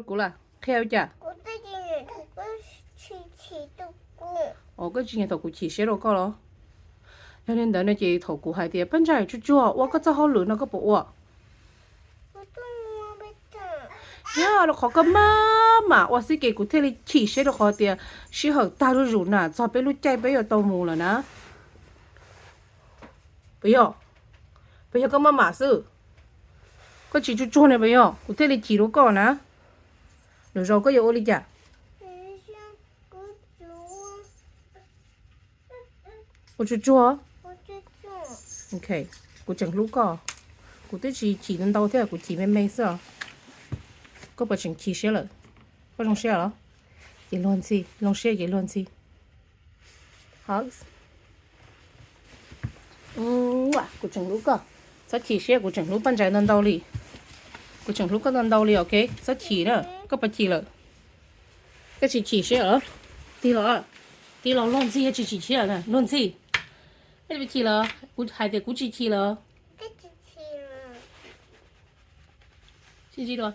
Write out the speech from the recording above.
Cú là theo chả. Cô tới đi này thằng có chỉ tụ cô. Cái chuyện thầu cú chỉ xé đồ có lo. Cho nên đợi này chị thầu cú hai tiệt bên trái chú chúa, cái cho họ lửa nó có bộ. Cô tôi mua bây giờ. Nó khó cái mà, sĩ cái cú thế là chỉ xé đồ khó tiệt, xí hở ta luôn rủ nè, cho bé lúc chạy bé ở tàu mù là nè. Bây giờ có mà sư. Có chỉ chú chúa này bây giờ, cú thế là chỉ đồ có nè. Rồi có yêu đi chả. Cô chú chúa. Ok, cô chẳng lúc có. Cô tới chỉ đến đâu thế là cô chỉ mấy sao. Có bà chẳng chỉ xe rồi. Có trong xe rồi. Cái luôn gì, lòng xe cái luôn gì. Hugs. Cô chẳng lúc có. Sao chỉ xe cô chẳng lúc ban trái đến đâu đi. Cô chẳng lúc có đến đâu đi, ok. Sao chỉ nữa, có bà chỉ rồi. Cái chỉ xe ở. Đi rồi luôn gì chỉ xe rồi, luôn gì. Cái bị chỉ rồi, cô hai đứa cô chỉ rồi. Cái chị Chị rồi.